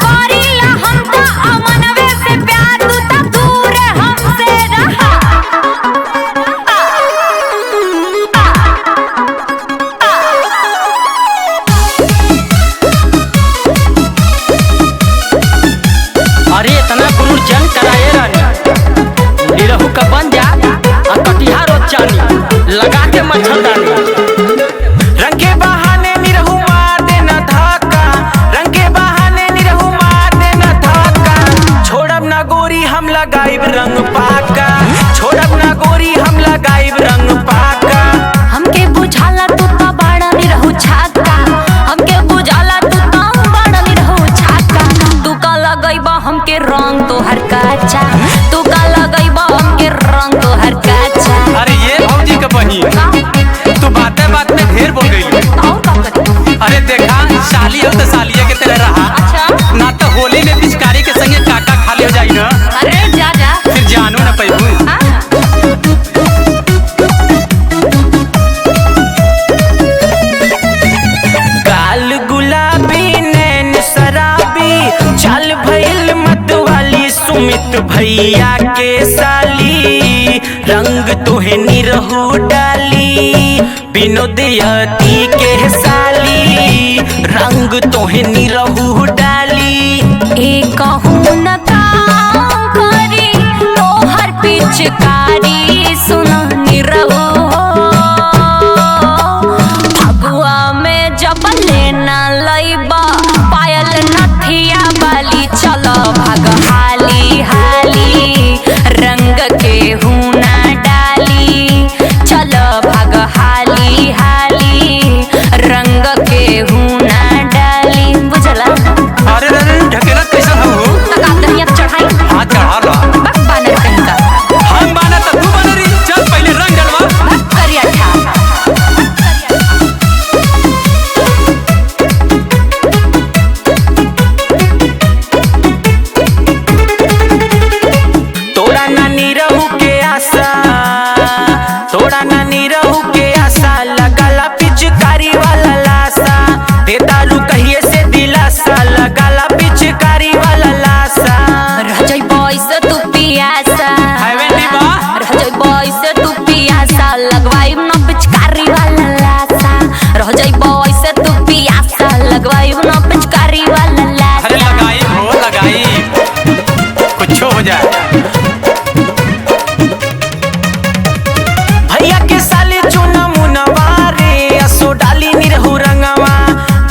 करीला हम तो अमनवे से प्यार, तू तो दूर हमसे रहा। अरे इतना गुरूर जन कराए रानी, निरहू का बन जा और कटिहार और चानी लगा के मच्छरदानी। रंग के बहाने निरहू मार देना धक्का, रंग के बहाने निरहू मार देना धक्का। छोड़ब ना गोरी हम लगाइब रंग पाका, छोड़ब ना गोरी हम लगाइब रंग पाका। हमके बुझाला तू तो बड़ा निरहू छाका, हमके बुझाला तू तो बड़ा निरहू छाका। तू का लगइबा हमके रंग तोहर काचा, तू का लगइबा हमके रंग तोहर काचा। अरे ये भौजी का बनी, तू बातें बात में ढेर बोल गई। और का करी? अरे देखा साली हो तो सालिया के तरह रहा, अच्छा ना तो होली में पिचकारी के संगे काका खाली हो जाई ना। अरे जा जा फिर जानू ना पैबू। काल गुलाबी नैन शराबी, चल भइल मतवाली सुमित भैया के साली। रंग तोहे निरहू डाली विनोदयती के साली, रंग तोहे निरहू डाली। एक कहूँ न काम करी तोहर पिचकारी, सुन निरहू फगुआ में जब लेना लइबा पायल नथिया वाली। चलो भाग हाली हाली रंग के हुना डाली, चलो भाग हाली हाली रंग के हुना डाली। बुझला? अरे ढकेला कैसा हो? चढ़ाई हाँ चढ़ा ला। बानर कहीं का हम बाना तो तू बाना रही। चल पहले रंग डलवा। करिया था। तोड़ा ना निरहू के आशा, तोड़ा ना निरहू के आशा। लगाला पिचकारी वाला लाशा, दे दारू कहिए से दिलासा। लगाला पिचकारी वाला लाशा। रह जाई बॉयस तू पियासा, हाईवे नी बा। रह जाई बॉयस तू पियासा। लगवाई न पिचकारी वाला लासा, रह जाई बॉयस तू पियासा। लगवाई न पिचकारी वाला लासा। अरे लगाई हो लगाई, कुछ हो जाए। भैया के साले चुना मुनवा रे, असो डाली निरहू रंगवा।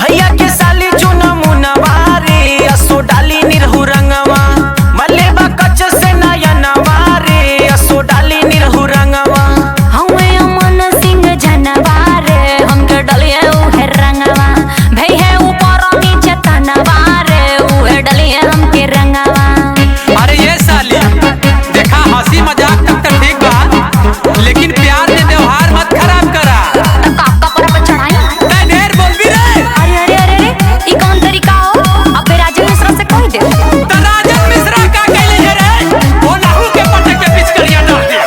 भैया के साले चुना मुनवा रे, असो डाली निरहू रंगवा। मलेबा कच से नयनवा रे, असो डाली निरहू रंगवा। हमें अमन सिंह जनवा रे, हमके डलिए उहे रंगवा। भैया ऊपर नीचे तनवा रे, उहे डलिए हमके रंगवा। अरे ये साली देखा हंसी मजाक तक तो ठीक बा, लेकिन प्यार से व्यवहार मत खराब करा। काका पर चढ़ाई। तै ढेर बोलबी रे। अरे अरे अरे अरे ई कौन तरीका हो? अबे राजन मिश्रा से कह दे। तो राजन मिश्रा का कहले है रे, वो लहू के पटक के पिचकरिया डाल दिया।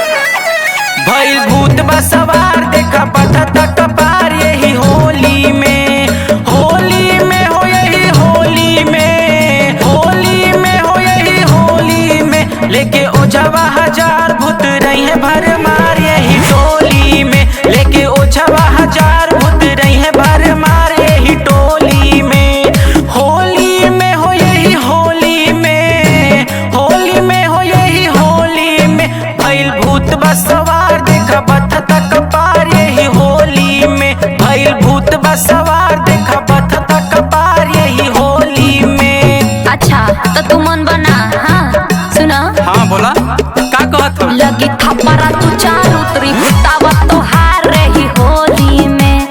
भइल भूत बा सवार, देखा पता तक पार। यही होली में, होली में हो यही होली में, होली में हो यही होली में। लेके ओझवा हजार भूत रही है भर मार। यही टोली में लेके ओझवा हजार भूत रही है भर मार। यही टोली में, होली में हो यही होली में, होली में हो यही होली में। भइल भूत बसवार, देखा बथ तक पार। यही होली में भइल भूत बसवार, देखा बथ तक पार। यही होली में। अच्छा तो तू मन बना। हाँ सुना। हाँ बोला का कहत हो? लगी थप्पड़ा तू चारू उतरी भुतावा तो हार रही होली में।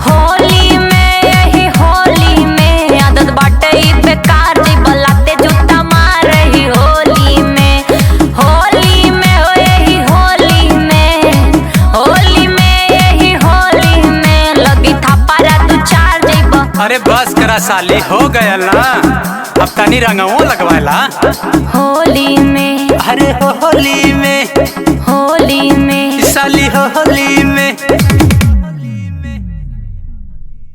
होली में यही होली में आदत बाटे ई बेकार, जी बलाते जूता मार रही होली में। होली में हो यही होली में, होली में यही होली में लगी थप्पड़ा तू चार जइबा। अरे बस करा साली, हो गया ना। अब तनी रंगवो लगवाला होली में। अरे होली में, होली में साली होली में।